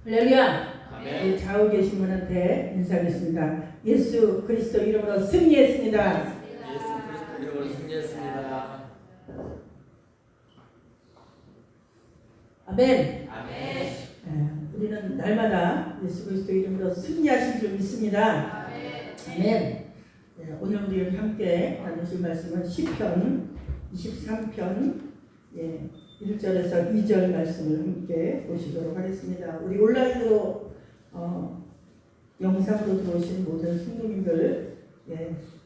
할렐루야. 아멘. 좌우 계신 분한테 인사하겠습니다. 예수 그리스도 이름으로 승리했습니다. 예수 그리스도 이름으로 승리했습니다. 아멘. 아멘. 우리는 날마다 예수 그리스도 이름으로 승리하신 줄 믿습니다. 아멘. 오늘 우리 함께 나누실 말씀은 시편 23편 1절에서 2절 말씀을 함께 보시도록 하겠습니다. 우리 온라인으로 영상으로 들어오신 모든 성도님들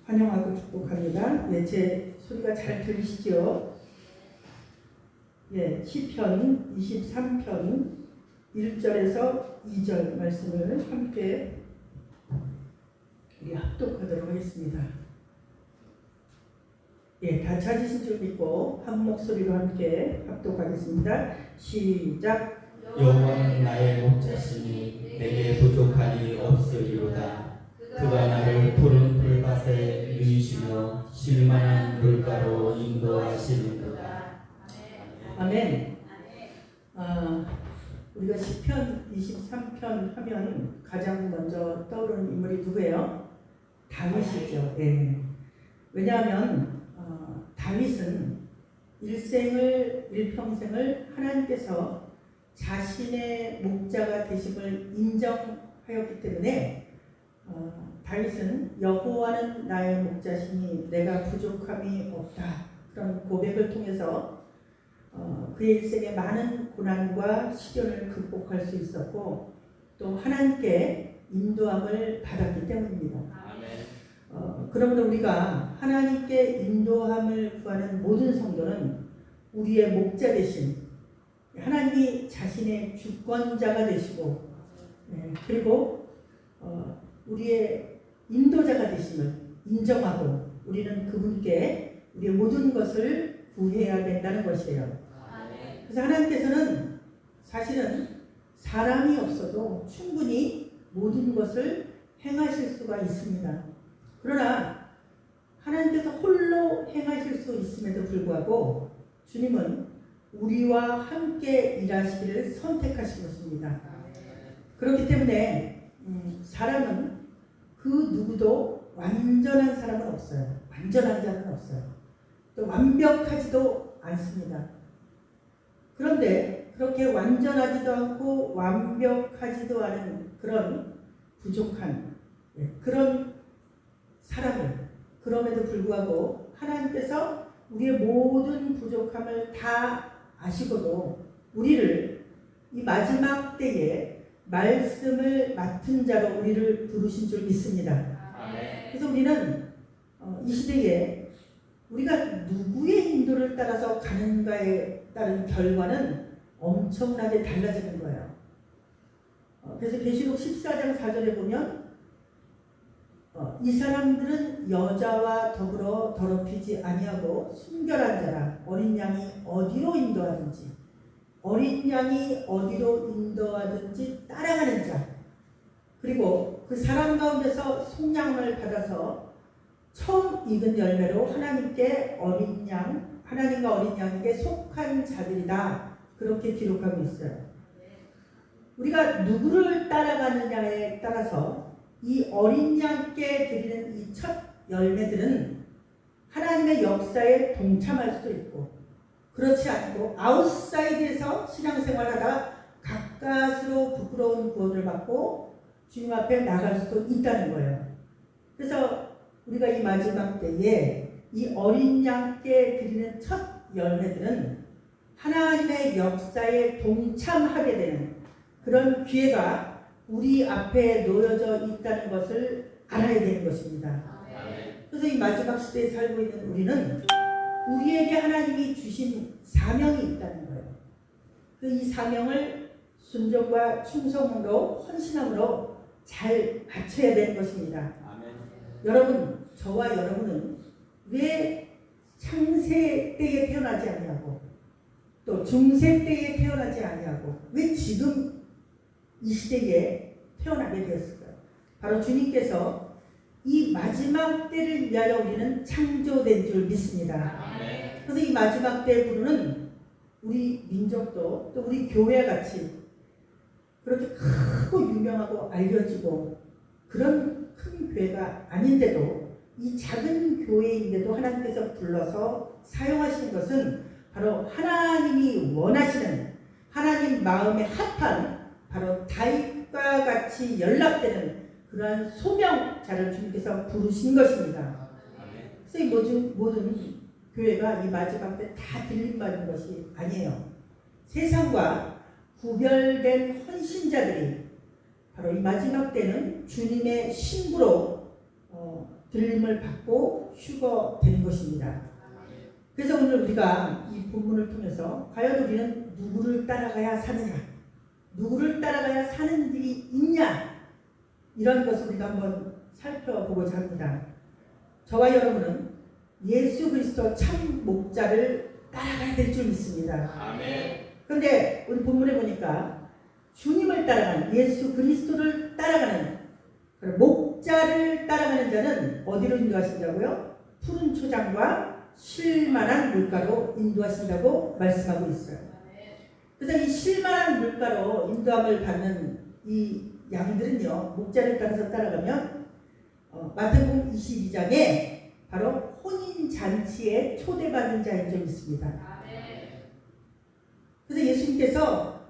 환영하고 축복합니다. 제 소리가 잘 들리시죠? 시편 23편 1절에서 2절 말씀을 함께 우리 합독하도록 하겠습니다. 다 찾으신 줄 믿고 한 목소리로 함께 합독하겠습니다. 시작. 여호와는 나의 목자시니 내게 부족함이 없으리로다. 그가 나를 푸른 풀밭에 누이시며 쉴만한 물가로 인도하시는도다. 아멘. 우리가 시편 23편 하면 가장 먼저 떠오르는 인물이 누구예요? 다윗이죠. 왜냐하면 다윗은 일평생을 하나님께서 자신의 목자가 되심을 인정하였기 때문에 다윗은 여호와는 나의 목자시니 내가 부족함이 없다, 그런 고백을 통해서 그의 일생에 많은 고난과 시련을 극복할 수 있었고 또 하나님께 인도함을 받았기 때문입니다. 그러므로 우리가 하나님께 인도함을 구하는 모든 성도는 우리의 목자 되신 하나님이 자신의 주권자가 되시고 그리고 우리의 인도자가 되심을 인정하고 우리는 그분께 우리의 모든 것을 구해야 된다는 것이에요. 그래서 하나님께서는 사실은 사람이 없어도 충분히 모든 것을 행하실 수가 있습니다. 그러나 하나님께서 홀로 행하실 수 있음에도 불구하고 주님은 우리와 함께 일하시기를 선택하신 것입니다. 그렇기 때문에 사람은 그 누구도 완전한 사람은 없어요. 완전한 자는 없어요. 또 완벽하지도 않습니다. 그런데 그렇게 완전하지도 않고 완벽하지도 않은 그런 부족한 그런 사람을 그럼에도 불구하고 하나님께서 우리의 모든 부족함을 다 아시고도 우리를 이 마지막 때에 말씀을 맡은 자로 우리를 부르신 줄 믿습니다. 그래서 우리는 이 시대에 우리가 누구의 인도를 따라서 가는가에 따른 결과는 엄청나게 달라지는 거예요. 그래서 계시록 14장 4절에 보면 이 사람들은 여자와 더불어 더럽히지 아니하고 순결한 자라. 어린 양이 어디로 인도하든지 따라가는 자, 그리고 그 사람 가운데서 속량을 받아서 처음 익은 열매로 하나님과 어린 양에게 속한 자들이다, 그렇게 기록하고 있어요. 우리가 누구를 따라가느냐에 따라서 이 어린 양께 드리는 이 첫 열매들은 하나님의 역사에 동참할 수도 있고 그렇지 않고 아웃사이드에서 신앙생활하다가 가까스로 부끄러운 구원을 받고 주님 앞에 나갈 수도 있다는 거예요. 그래서 우리가 이 마지막 때에 이 어린 양께 드리는 첫 열매들은 하나님의 역사에 동참하게 되는 그런 기회가 우리 앞에 놓여져 있다는 것을 알아야 되는 것입니다. 그래서 이 마지막 시대에 살고 있는 우리는 우리에게 하나님이 주신 사명이 있다는 거예요. 이 사명을 순종과 충성으로 헌신함으로 잘 갖춰야 되는 것입니다. 여러분, 저와 여러분은 왜 창세 때에 태어나지 아니하고 또 중세 때에 태어나지 아니하고 왜 지금 이 시대에 태어나게 되었을까요? 바로 주님께서 이 마지막 때를 위하여 우리는 창조된 줄 믿습니다. 그래서 이 마지막 때 부르는 우리 민족도 또 우리 교회 같이 그렇게 크고 유명하고 알려지고 그런 큰 교회가 아닌데도 이 작은 교회인데도 하나님께서 불러서 사용하신 것은 바로 하나님이 원하시는 하나님 마음에 합한 바로 다윗과 같이 연락되는 그러한 소명자를 주님께서 부르신 것입니다. 그래서 이 모든 교회가 이 마지막 때 다 들림받은 것이 아니에요. 세상과 구별된 헌신자들이 바로 이 마지막 때는 주님의 신부로 들림을 받고 휴거되는 것입니다. 그래서 오늘 우리가 이 본문을 통해서 과연 우리는 누구를 따라가야 사느냐, 누구를 따라가야 사는 길이 있냐, 이런 것을 우리가 한번 살펴보고자 합니다. 저와 여러분은 예수 그리스도 참 목자를 따라가야 될 줄 믿습니다. 아멘. 그런데 우리 본문에 보니까 주님을 따라가는, 예수 그리스도를 따라가는 목자를 따라가는 자는 어디로 인도하신다고요? 푸른 초장과 쉴만한 물가로 인도하신다고 말씀하고 있어요. 그래서 이 쉴만한 물가로 인도함을 받는 이 양들은요, 목자를 따라서 따라가면 마태복음 22장에 바로 혼인잔치에 초대받은 자인 줄 믿습니다. 그래서 예수님께서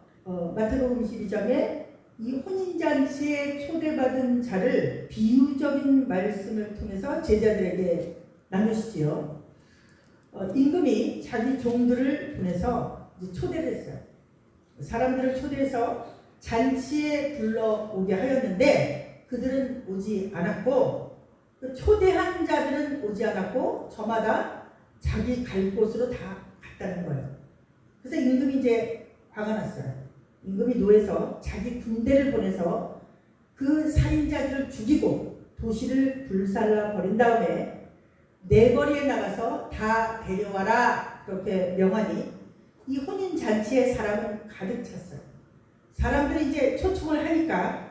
마태복음 22장에 이 혼인잔치에 초대받은 자를 비유적인 말씀을 통해서 제자들에게 나누시지요. 임금이 자기 종들을 보내서 초대를 했어요. 사람들을 초대해서 잔치에 불러오게 하였는데 그들은 오지 않았고, 그 초대한 자들은 오지 않았고 저마다 자기 갈 곳으로 다 갔다는 거예요. 그래서 임금이 이제 화가 났어요. 임금이 노해서 자기 군대를 보내서 그 살인자들을 죽이고 도시를 불살라 버린 다음에 내거리에 나가서 다 데려와라, 그렇게 명하니 이 혼인잔치에 사람은 가득 찼어요. 사람들이 이제 초청을 하니까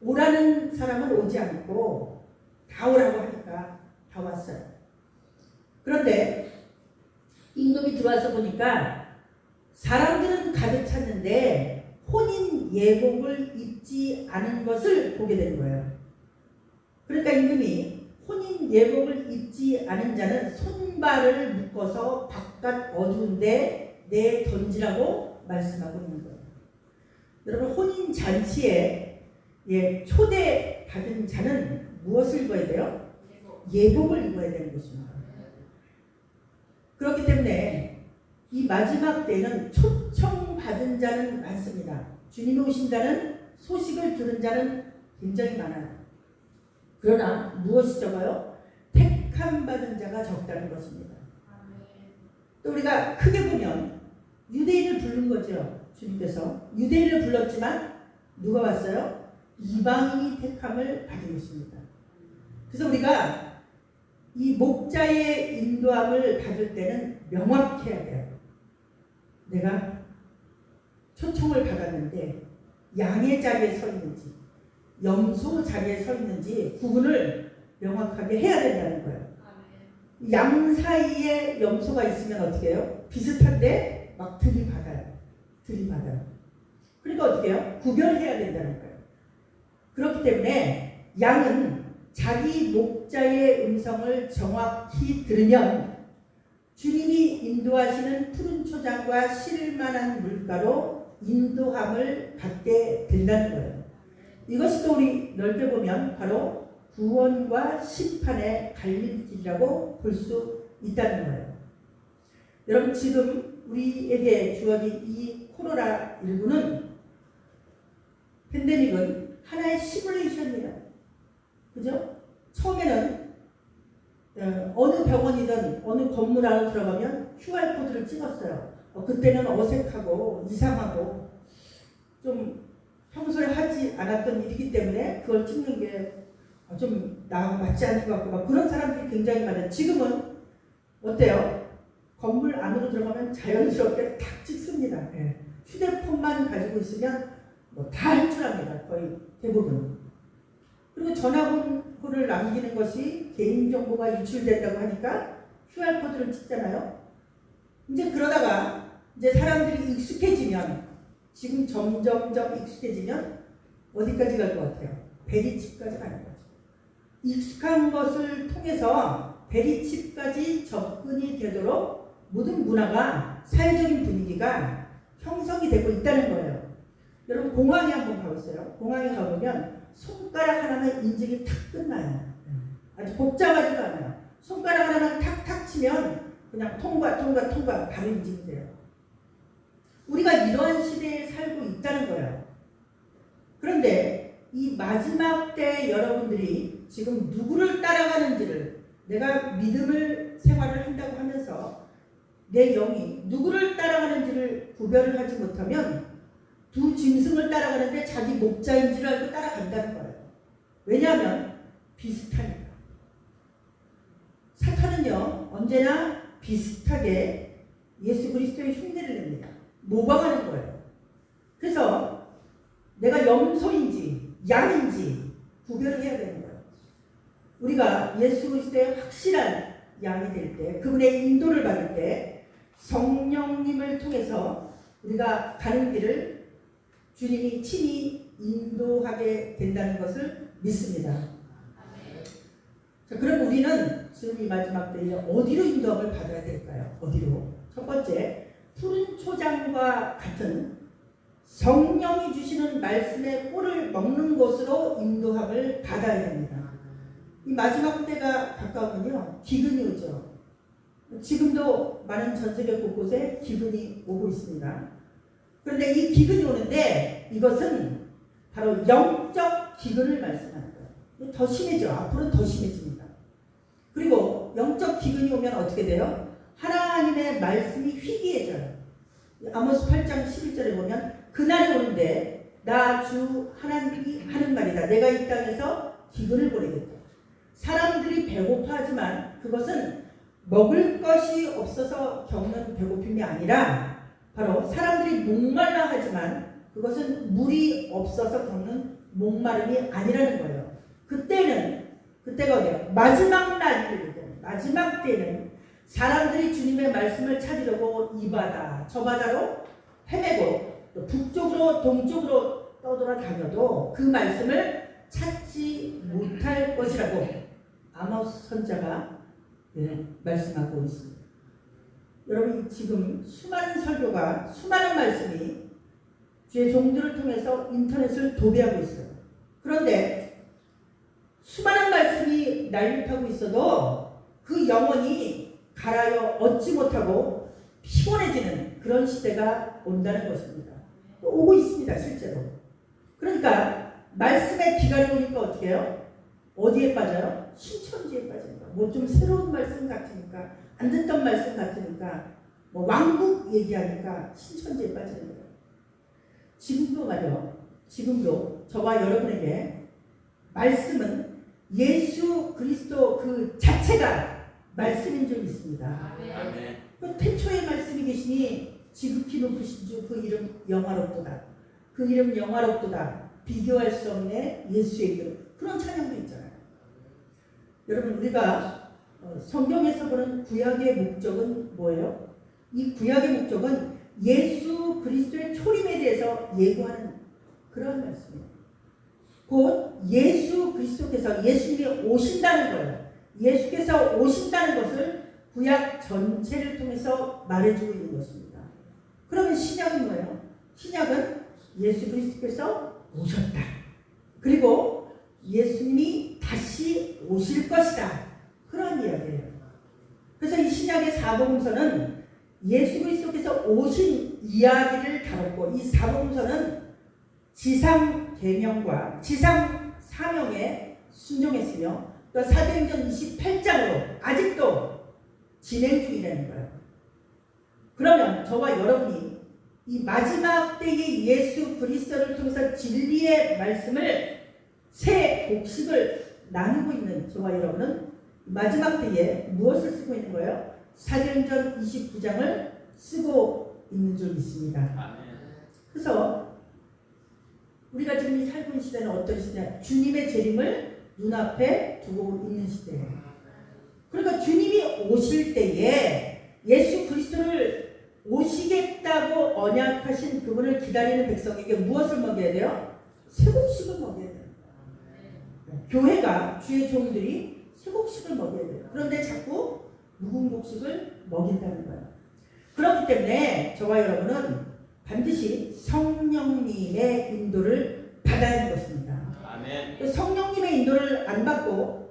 오라는 사람은 오지 않고 다 오라고 하니까 다 왔어요. 그런데 임금이 들어와서 보니까 사람들은 가득 찼는데 혼인 예복을 입지 않은 것을 보게 된 거예요. 그러니까 임금이 혼인 예복을 입지 않은 자는 손발을 묶어서 바깥 어두운데 내 던지라고 말씀하고 있는 거예요. 여러분, 혼인 잔치에 초대받은 자는 무엇을 입어야 돼요? 예복을 입어야 되는 것입니다. 그렇기 때문에 이 마지막 때는 초청받은 자는 많습니다. 주님이 오신다는 소식을 들은 자는 굉장히 많아요. 그러나 무엇이 적어요? 택함 받은 자가 적다는 것입니다. 또 우리가 크게 보면 유대인을 부른 거죠. 주님께서 유대인을 불렀지만 누가 왔어요? 이방인이 택함을 받은 것입니다. 그래서 우리가 이 목자의 인도함을 받을 때는 명확해야 돼요. 내가 초청을 받았는데 양의 자리에 서 있는지 염소 자리에 서 있는지 구분을 명확하게 해야 된다는 거예요. 양 사이에 염소가 있으면 어떻게 해요? 비슷한데 막 들이받아요. 그러니까 어떻게 해요? 구별해야 된다는 거예요. 그렇기 때문에 양은 자기 목자의 음성을 정확히 들으면 주님이 인도하시는 푸른 초장과 쉴만한 물가로 인도함을 받게 된다는 거예요. 이것이 또 우리 넓게 보면 바로 구원과 심판의 갈림길이라고 볼 수 있다는 거예요. 여러분, 지금 우리에게 주어진 이 코로나19는 팬데믹은 하나의 시뮬레이션이에요. 그죠? 처음에는 어느 병원이든 어느 건물 안으로 들어가면 QR코드를 찍었어요. 그때는 어색하고 이상하고 좀 평소에 하지 않았던 일이기 때문에 그걸 찍는 게 좀 나하고 맞지 않는 것 같고 막 그런 사람들이 굉장히 많아요. 지금은 어때요? 건물 안으로 들어가면 자연스럽게 탁 찍습니다. 휴대폰만 가지고 있으면 다 할 줄 압니다. 거의 대부분. 그리고 전화번호를 남기는 것이 개인정보가 유출된다고 하니까 QR코드를 찍잖아요. 이제 그러다가 이제 사람들이 익숙해지면 지금 점점점 익숙해지면 어디까지 갈 것 같아요? 베리칩까지 가는 거죠. 익숙한 것을 통해서 베리칩까지 접근이 되도록 모든 문화가, 사회적인 분위기가 형성이 되고 있다는 거예요. 여러분 공항에 한번 가보세요. 공항에 가보면 손가락 하나만 인증이 탁 끝나요. 아주 복잡하지도 않아요. 손가락 하나만 탁탁 치면 그냥 통과 바로 인증이 돼요. 우리가 이러한 시대에 살고 있다는 거예요. 그런데 이 마지막 때 여러분들이 지금 누구를 따라가는지를, 내가 믿음을 생활을 한다고 하면서 내 영이 누구를 따라가는지를 구별을 하지 못하면 두 짐승을 따라가는데 자기 목자인 줄 알고 따라간다는 거예요. 왜냐하면 비슷하니까. 사탄은요 언제나 비슷하게 예수 그리스도의 흉내를 냅니다. 모방하는 거예요. 그래서 내가 염소인지 양인지 구별을 해야 되는 거예요. 우리가 예수 그리스도의 확실한 양이 될 때, 그분의 인도를 받을 때 성령님을 통해서 우리가 가는 길을 주님이 친히 인도하게 된다는 것을 믿습니다. 자, 그럼 우리는 지금 이 마지막 때에 어디로 인도함을 받아야 될까요? 어디로? 첫 번째, 푸른 초장과 같은 성령이 주시는 말씀의 꿀을 먹는 곳으로 인도함을 받아야 됩니다. 이 마지막 때가 가까우면요 기근이 오죠. 지금도 많은 전 세계 곳곳에 기근이 오고 있습니다. 그런데 이 기근이 오는데 이것은 바로 영적 기근을 말씀하는 거예요. 더 심해져. 앞으로는 더 심해집니다. 그리고 영적 기근이 오면 어떻게 돼요? 하나님의 말씀이 희귀해져요. 아모스 8장 11절에 보면 그날이 오는데 나 주 하나님이 하는 말이다. 내가 이 땅에서 기근을 보내겠다. 사람들이 배고파하지만 그것은 먹을 것이 없어서 겪는 배고픔이 아니라 바로 사람들이 목말라 하지만 그것은 물이 없어서 겪는 목마름이 아니라는 거예요. 그때가 어디야? 마지막 날이거든요. 마지막 때는 사람들이 주님의 말씀을 찾으려고 이 바다 저 바다로 헤매고 또 북쪽으로 동쪽으로 떠돌아다녀도 그 말씀을 찾지 못할 것이라고 아모스 선자가 말씀하고 있습니다. 여러분 지금 수많은 설교가, 수많은 말씀이 주의 종들을 통해서 인터넷을 도배하고 있어요. 그런데 수많은 말씀이 난립하고 있어도 그 영혼이 갈아여 얻지 못하고 피곤해지는 그런 시대가 온다는 것입니다. 오고 있습니다, 실제로. 그러니까 말씀에 기갈이 오니까 어떻게 해요? 어디에 빠져요? 신천지에 빠집니다. 뭐 좀 새로운 말씀 같으니까, 안 듣던 말씀 같으니까, 뭐 왕국 얘기하니까 신천지에 빠지는 거예요. 지금도 말이요. 지금도 저와 여러분에게 말씀은 예수 그리스도 그 자체가 말씀인 줄 믿습니다. 그 태초에 말씀이 계시니 지극히 높으신 주 그 이름 영화롭도다. 그 이름 영화롭도다. 비교할 수 없는 예수의 이름. 그런 찬양도 있잖아요. 여러분 우리가 성경에서 보는 구약의 목적은 뭐예요? 이 구약의 목적은 예수 그리스도의 초림에 대해서 예고하는 그런 말씀이에요. 곧 예수 그리스도께서, 예수님이 오신다는 거예요. 예수께서 오신다는 것을 구약 전체를 통해서 말해주고 있는 것입니다. 그러면 신약은 뭐예요? 신약은 예수 그리스도께서 오셨다. 그리고 예수님이 다시 오실 것이다. 그런 이야기예요. 그래서 이 신약의 사복음서는 예수 그리스도께서 오신 이야기를 다뤘고, 이 사복음서는 지상 계명과 지상 사명에 순종했으며 또 사도행전 28장으로 아직도 진행 중이라는 거예요. 그러면 저와 여러분이 이 마지막 때의 예수 그리스도를 통해서 진리의 말씀을, 새 복식을 나누고 있는 저와 여러분은 마지막 때에 무엇을 쓰고 있는 거예요? 사도행전 29장을 쓰고 있는 줄 믿습니다. 그래서 우리가 지금 살고 있는 시대는 어떤 시대냐? 주님의 재림을 눈앞에 두고 있는 시대예요. 그러니까 주님이 오실 때에 예수 그리스도를 오시겠다 하겠다고 언약하신 그분을 기다리는 백성에게 무엇을 먹여야 돼요? 쇠곡식을 먹여야 돼요. 교회가 주의 종들이 쇠곡식을 먹여야 돼요. 그런데 자꾸 묵은 곡식을 먹인다는 거예요. 그렇기 때문에 저와 여러분은 반드시 성령님의 인도를 받아야 하는 것입니다. 아멘. 성령님의 인도를 안 받고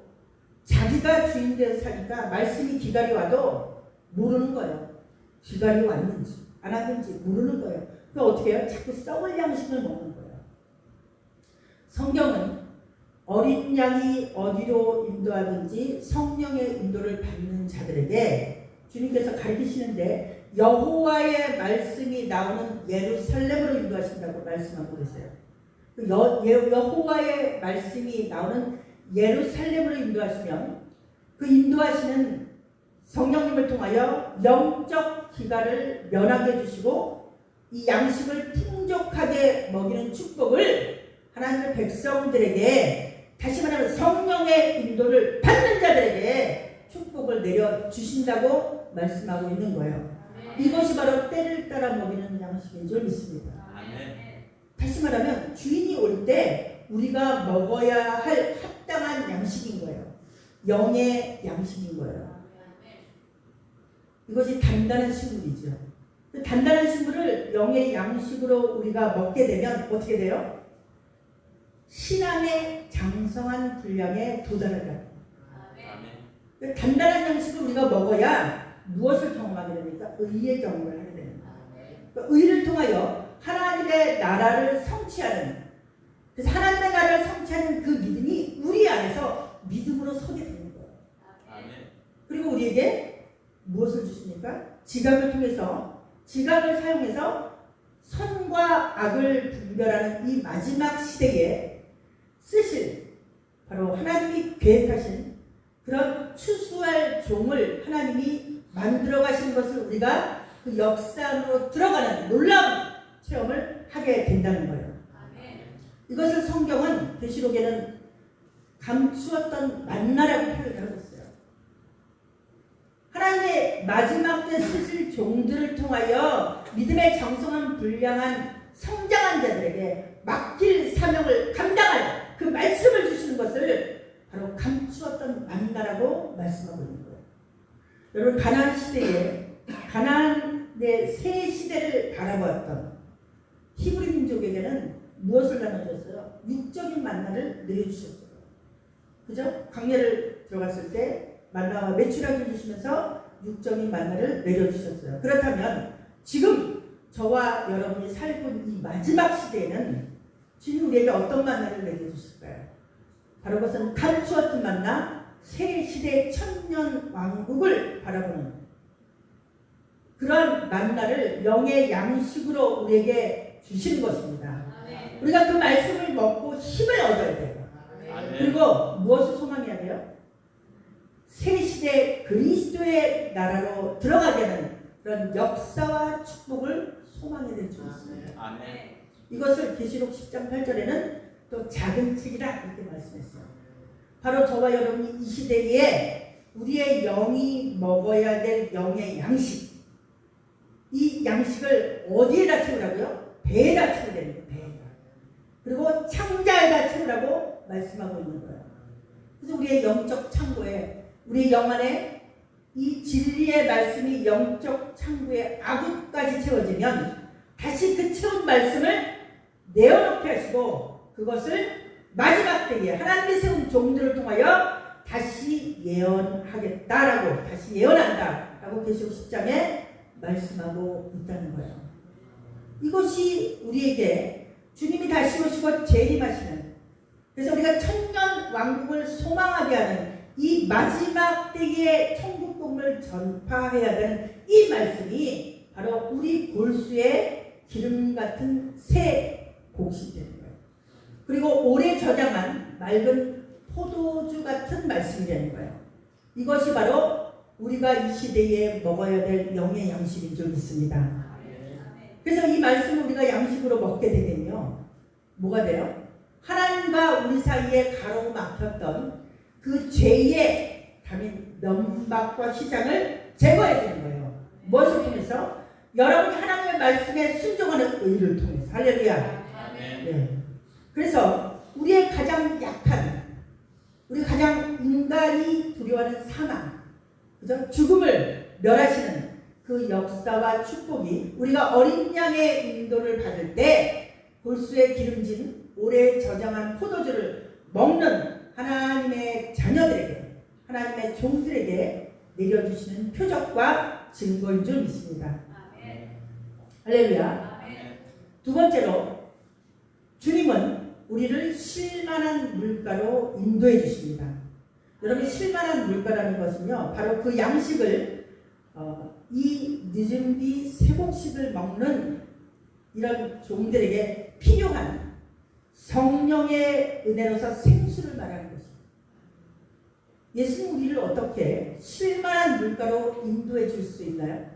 자기가 주인 되어 사니까 말씀이 기갈이 와도 모르는 거예요. 기갈이 왔는지 안 왔는지 모르는 거예요. 그럼 어떻게 해요? 자꾸 썩을 양식을 먹는 거예요. 성경은 어린 양이 어디로 인도하든지 성령의 인도를 받는 자들에게 주님께서 가르치시는데 여호와의 말씀이 나오는 예루살렘으로 인도하신다고 말씀하고 계세요. 여호와의 말씀이 나오는 예루살렘으로 인도하시면 그 인도하시는 성령님을 통하여 영적 기갈을 면하게 해주시고 이 양식을 풍족하게 먹이는 축복을 하나님의 백성들에게, 다시 말하면 성령의 인도를 받는 자들에게 축복을 내려주신다고 말씀하고 있는 거예요. 이것이 바로 때를 따라 먹이는 양식인 줄 믿습니다. 다시 말하면 주인이 올 때 우리가 먹어야 할 합당한 양식인 거예요. 영의 양식인 거예요. 이것이 단단한 식물이죠. 그 단단한 식물을 영의 양식으로 우리가 먹게 되면 어떻게 돼요? 신앙의 장성한 분량에 도달하다. 그 단단한 양식을 우리가 먹어야 무엇을 경험하게 됩니까? 의의 경험을 하게 됩니다. 그 의를 통하여 하나님의 나라를 성취하는, 그래서 하나님의 나라를 성취하는 그 믿음이 우리 안에서 믿음으로 서게 되는 거예요. 그리고 우리에게 무엇을 주십니까? 지각을 통해서, 지각을 사용해서 선과 악을 분별하는 이 마지막 시대에 쓰실, 바로 하나님이 계획하신 그런 추수할 종을 하나님이 만들어 가신 것을 우리가 그 역사 안으로 들어가는 놀라운 체험을 하게 된다는 거예요. 이것을 성경은 계시록에는 감추었던 만나라고 표현하고 있어요. 하나님의 마지막 때 쓰실 종들을 통하여 믿음의 장성한 불량한 성장한 자들에게 맡길 사명을 감당할 그 말씀을 주시는 것을 바로 감추었던 만나라고 말씀하고 있는 거예요. 여러분, 가나안 시대에 가나안의 새 시대를 바라보았던 히브리 민족에게는 무엇을 나눠줬어요? 육적인 만나를 내려주셨어요. 그죠? 광야를 들어갔을 때 만나와 메추라기를 주시면서 육적인 만나를 내려주셨어요. 그렇다면 지금 저와 여러분이 살고 있는 이 마지막 시대에는 주님 우리에게 어떤 만나를 내려주실까요? 바로 그것은 감추었던 만나, 새 시대 천년 왕국을 바라보는 그런 만나를 영의 양식으로 우리에게 주시는 것입니다. 우리가 그 말씀을 먹고 힘을 얻어야 돼요. 그리고 무엇을 소망해야 돼요? 새 시대 그리스도의 나라로 들어가게 하는 그런 역사와 축복을 소망해야 될 줄 있습니다. 이것을 계시록 10장 8절에는 또 작은 책이라 이렇게 말씀했어요. 바로 저와 여러분이 이 시대에 우리의 영이 먹어야 될 영의 양식, 이 양식을 어디에다 채우라고요? 배에다 채우야 되는 거예요. 배에다. 그리고 창자에다 채우라고 말씀하고 있는 거예요. 그래서 우리의 영적 창고에, 우리 영 안에 이 진리의 말씀이 영적 창고에 아구까지 채워지면 다시 그 채운 말씀을 내어놓게 하시고 그것을 마지막 때에 하나님이 세운 종들을 통하여 다시 예언하겠다라고, 다시 예언한다라고 계시록 10장에 말씀하고 있다는 거예요. 이것이 우리에게 주님이 다시 오시고 재림하시는, 그래서 우리가 천년 왕국을 소망하게 하는 이 마지막 때의 천국 복음을 전파해야 되는 이 말씀이 바로 우리 골수에 기름 같은 새 곡식이 되는 거예요. 그리고 오래 저장한 맑은 포도주 같은 말씀이 되는 거예요. 이것이 바로 우리가 이 시대에 먹어야 될 영의 양식인 줄 믿습니다. 그래서 이 말씀을 우리가 양식으로 먹게 되면요, 뭐가 돼요? 하나님과 우리 사이에 가로막혔던 그 죄의 담인 면박과 휘장을 제거해 주는 거예요. 무엇을 통해서? 여러분이 하나님의 말씀에 순종하는 의를 통해서. 할렐루야. 네. 그래서 우리의 가장 약한, 우리 가장 인간이 두려워하는 사망, 그죠? 죽음을 멸하시는 그 역사와 축복이 우리가 어린 양의 인도를 받을 때 골수에 기름진 오래 저장한 포도주를 먹는 하나님의 자녀들에게, 하나님의 종들에게 내려주시는 표적과 증거인 줄 믿습니다. 할렐루야. 두 번째로 주님은 우리를 쉴만한 물가로 인도해 주십니다. 여러분, 쉴만한 물가라는 것은요, 바로 그 양식을 이 늦은 뒤 세곡식을 먹는 이런 종들에게 필요한 성령의 은혜로서 생수를 말하는 것입니다. 예수님 우리를 어떻게 쉴만한 물가로 인도해 줄 수 있나요?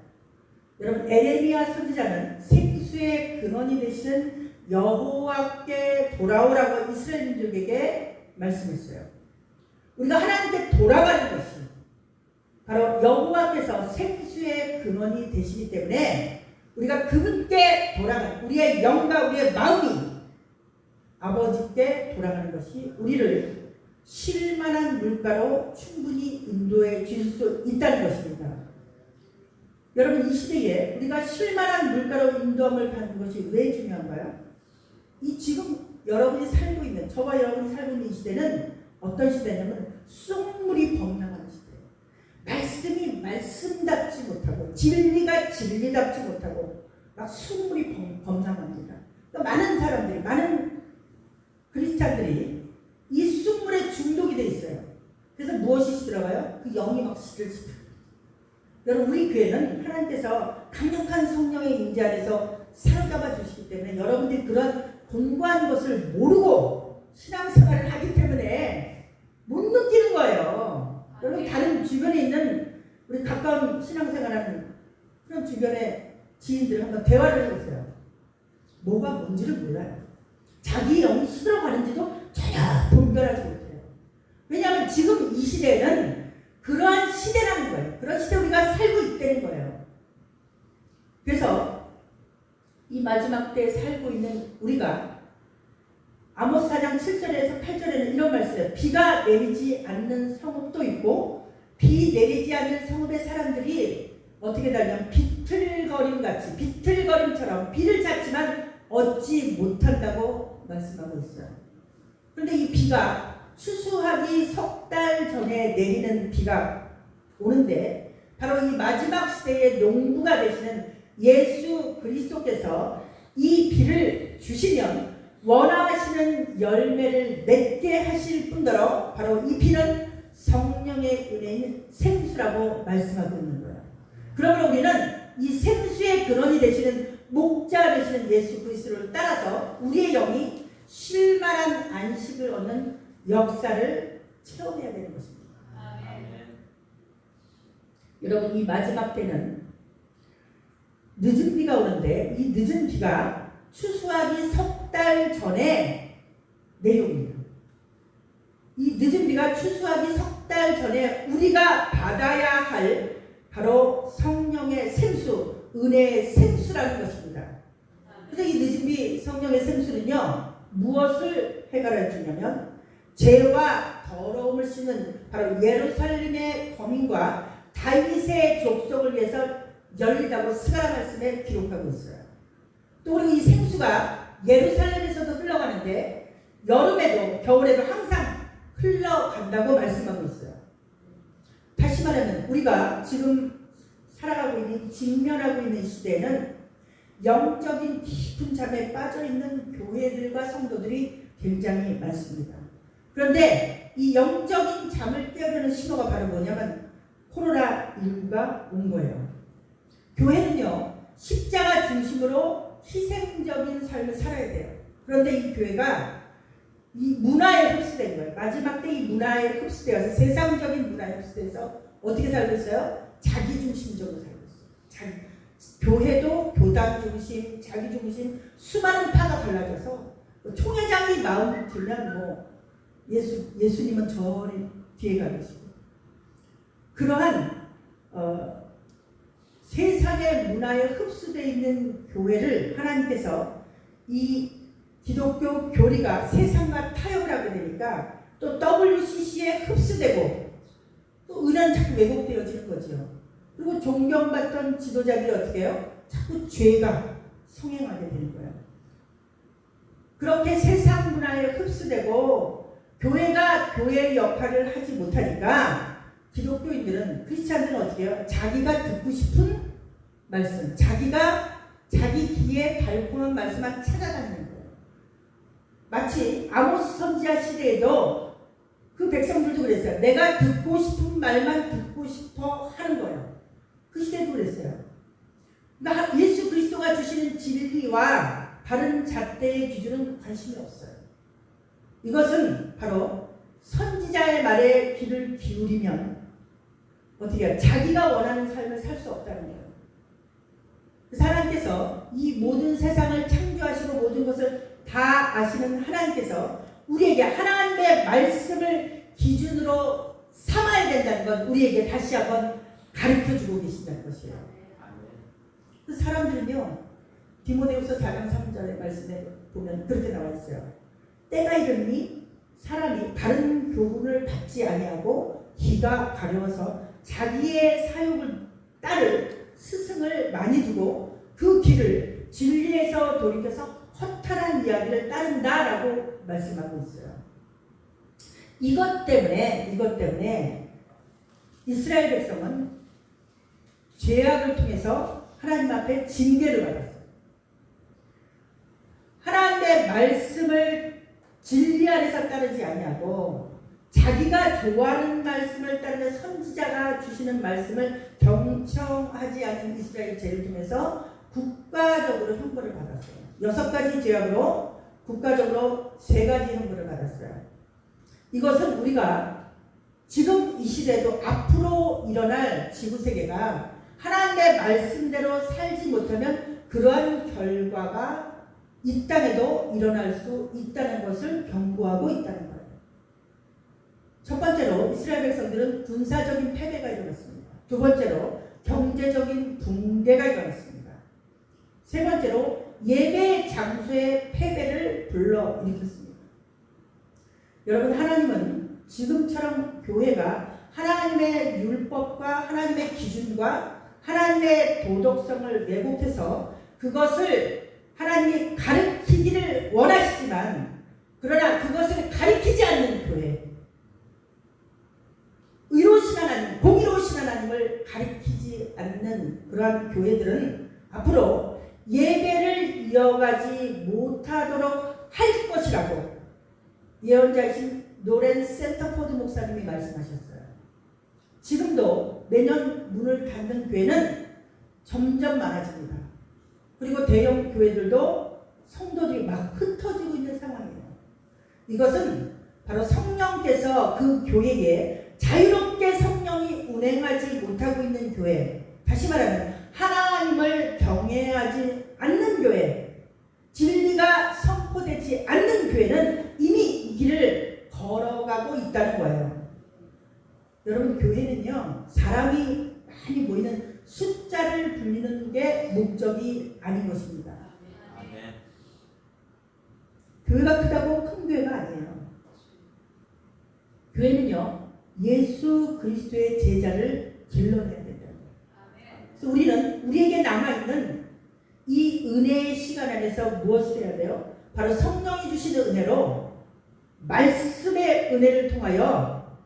여러분, 에레미야 선지자는 생수의 근원이 되시는 여호와께 돌아오라고 이스라엘 민족에게 말씀했어요. 우리가 하나님께 돌아가는 것이 바로 여호와께서 생수의 근원이 되시기 때문에 우리가 그분께 돌아가는, 우리의 영과 우리의 마음이 아버지께 돌아가는 것이 우리를 쉴만한 물가로 충분히 인도해 줄 수 있다는 것입니다. 여러분, 이 시대에 우리가 쉴만한 물가로 인도함을 받는 것이 왜 중요한가요? 이 지금 여러분이 살고 있는, 저와 여러분이 살고 있는 이 시대는 어떤 시대냐면 쑥물이 범람하는 시대예요. 말씀이 말씀답지 못하고 진리가 진리답지 못하고 막 쑥물이 범람합니다. 그러니까 많은 사람들이, 많은 크리스찬들이 이 쑥물에 중독이 돼 있어요. 그래서 무엇이 들어가요? 그 영이 막 시들시들. 여러분, 우리 교회는 하나님께서 강력한 성령의 임재 안에서 사로잡아 주시기 때문에 여러분들이 그런 공부한 것을 모르고 신앙생활을 하기 때문에 못 느끼는 거예요. 여러분, 다른 주변에 있는 우리 가까운 신앙생활하는 그런 주변의 지인들 한번 대화를 해보세요. 뭐가 뭔지를 몰라요. 자기 영이 시들어가는지도 전혀 분별하지 못해요. 왜냐하면 지금 이 시대는 그러한 시대라는 거예요. 그런 시대에 우리가 살고 있다는 거예요. 그래서 이 마지막 때에 살고 있는 우리가 아모스 4장 7절에서 8절에는 이런 말씀이에요. 비가 내리지 않는 성읍도 있고 비 내리지 않는 성읍의 사람들이 어떻게 되냐면 비틀거림같이, 비틀거림처럼 비를 찾지만 얻지 못한다고 말씀하고 있어요. 그런데 이 비가 추수하기 석 달 전에 내리는 비가 오는데 바로 이 마지막 시대의 농부가 되시는 예수 그리스도께서 이 비를 주시면 원하시는 열매를 맺게 하실 뿐더러 바로 이 비는 성령의 은혜인 생수라고 말씀하고 있는 거예요. 그러므로 우리는 이 생수의 근원이 되시는 목자 되시는 예수 그리스도를 따라서 우리의 영이 쉴만한 안식을 얻는 역사를 체험해야 되는 것입니다. 여러분, 이 마지막 때는 늦은 비가 오는데 이 늦은 비가 추수하기 석 달 전에 내려옵니다. 이 늦은 비가 추수하기 석 달 전에 우리가 받아야 할 바로 성령의 생수, 은혜의 생수라는 것입니다. 그래서 이 늦은 비 성령의 생수는요, 무엇을 해결해 주냐면 죄와 더러움을 씻는 바로 예루살렘의 거민과 다윗의 족속을 위해서 열리다고 스가랴 말씀에 기록하고 있어요. 또 그리고 이 생수가 예루살렘에서도 흘러가는데 여름에도 겨울에도 항상 흘러간다고 말씀하고 있어요. 다시 말하면 우리가 지금 살아가고 있는, 직면하고 있는 시대에는 영적인 깊은 잠에 빠져있는 교회들과 성도들이 굉장히 많습니다. 그런데 이 영적인 잠을 깨우려는 신호가 바로 뭐냐면 코로나19가 온 거예요. 교회는요, 십자가 중심으로 희생적인 삶을 살아야 돼요. 그런데 이 교회가 이 문화에 흡수된 거예요. 마지막 때 이 문화에 흡수되어서, 세상적인 문화에 흡수돼서 어떻게 살고 있어요? 자기 중심적으로 살고 있어요. 교회도 교단 중심, 자기 중심, 수많은 파가 갈라져서 총회장이 마음 들면 예수님은 저 뒤에 가 계시고, 그러한 세상의 문화에 흡수되어 있는 교회를 하나님께서 이 기독교 교리가 세상과 타협을 하게 되니까 또 WCC에 흡수되고 또 은혜는 자꾸 왜곡되어지는 거죠. 그리고 존경받던 지도자들이 어떻게 해요? 자꾸 죄가 성행하게 되는 거예요. 그렇게 세상 문화에 흡수되고 교회가 교회의 역할을 하지 못하니까 기독교인들은, 크리스찬들은 어떻게 해요? 자기가 듣고 싶은 말씀, 자기가 자기 귀에 달콤한 말씀만 찾아다니는 거예요. 마치 아모스 선지자 시대에도 그 백성들도 그랬어요. 내가 듣고 싶은 말만 듣고 싶어 하는 거예요. 그 시대도 그랬어요. 그러니까 예수 그리스도가 주시는 진리와 다른 잣대의 기준은 관심이 없어요. 이것은 바로 선지자의 말에 귀를 기울이면 어떻게 해요? 자기가 원하는 삶을 살 수 없다는 거예요. 하나님께서 이 모든 세상을 창조하시고 모든 것을 다 아시는 하나님께서 우리에게 하나님의 말씀을 기준으로 삼아야 된다는 것, 우리에게 다시 한번 가르쳐주고 계신다는 것이에요. 그 사람들은요, 디모데후서 4장 3절의 말씀에 보면 그렇게 나와 있어요. 때가 이르니 사람이 바른 교훈을 받지 아니하고 귀가 가려워서 자기의 사욕을 따를 스승을 많이 두고 그 귀를 진리에서 돌이켜서 허탄한 이야기를 따른다라고 말씀하고 있어요. 이것 때문에 이스라엘 백성은 죄악을 통해서 하나님 앞에 징계를 받았어요. 하나님의 말씀을 진리 안에서 따르지 아니하고 자기가 좋아하는 말씀을 따르는 선지자가 주시는 말씀을 경청하지 않은 이스라엘 죄를 통해서 국가적으로 형벌을 받았어요. 6가지 죄악으로 국가적으로 3가지 형벌을 받았어요. 이것은 우리가 지금 이 시대에도 앞으로 일어날 지구세계가 하나님의 말씀대로 살지 못하면 그러한 결과가 이 땅에도 일어날 수 있다는 것을 경고하고 있다는 거예요. 첫 번째로 이스라엘 백성들은 군사적인 패배가 일어났습니다. 두 번째로 경제적인 붕괴가 일어났습니다. 세 번째로 예배 장소의 패배를 불러일으켰습니다. 여러분, 하나님은 지금처럼 교회가 하나님의 율법과 하나님의 기준과 하나님의 도덕성을 왜곡해서 그것을 하나님이 가르치기를 원하시지만, 그러나 그것을 가르치지 않는 교회, 의로우신 하나님, 공의로우신 하나님을 가르치지 않는 그러한 교회들은 앞으로 예배를 이어가지 못하도록 할 것이라고 예언자이신 노렌 센터포드 목사님이 말씀하셨어요. 지금도 매년 문을 닫는 교회는 점점 많아집니다. 그리고 대형 교회들도 성도들이 막 흩어지고 있는 상황이에요. 이것은 바로 성령께서 그 교회에 자유롭게 성령이 운행하지 못하고 있는 교회, 다시 말하면 하나님을 경외하지 않는 교회, 진리가 선포되지 않는 교회는 이미 이 길을 걸어가고 있다는 거예요. 여러분, 교회는요, 사람이 많이 모이는 숫자를 불리는 게 목적이 아닌 것입니다. 교회가 크다고 큰 교회가 아니에요. 교회는요, 예수 그리스도의 제자를 길러내야 된다. 그래서 우리는 우리에게 남아있는 이 은혜의 시간 안에서 무엇을 해야 돼요? 바로 성령이 주시는 은혜로 말씀의 은혜를 통하여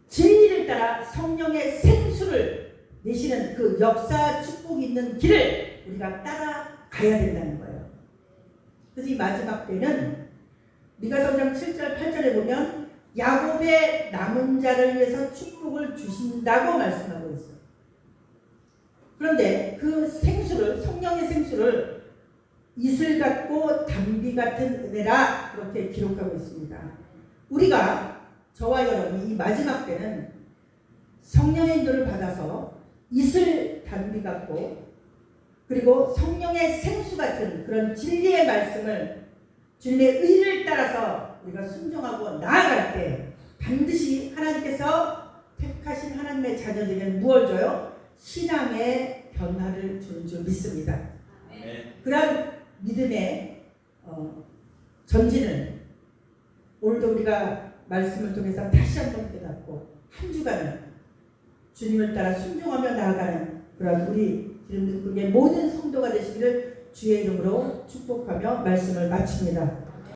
진리를 따라 성령의 생수를 내시는 그 역사 축복이 있는 길을 우리가 따라가야 된다는 거예요. 그래서 이 마지막 때는 미가서 5장 7절 8절에 보면 야곱의 남은 자를 위해서 축복을 주신다고 말씀하고 있어요. 그런데 그 생수를, 성령의 생수를 이슬 같고 담비 같은 은혜라 그렇게 기록하고 있습니다. 우리가, 저와 여러분이 이 마지막 때는 성령의 인도를 받아서 이슬 담비 같고 그리고 성령의 생수 같은 그런 진리의 말씀을, 진리의 의를 따라서 우리가 순종하고 나아갈 때 반드시 하나님께서 택하신 하나님의 자녀들에게 무엇을 줘요? 신앙의 변화를 주는 줄 믿습니다. 네. 그러한 믿음의 전진을 오늘도 우리가 말씀을 통해서 다시 한번 깨닫고 한 주간은 주님을 따라 순종하며 나아가는 그런 우리 기름등불의 모든 성도가 되시기를 주의 이름으로 축복하며 말씀을 마칩니다.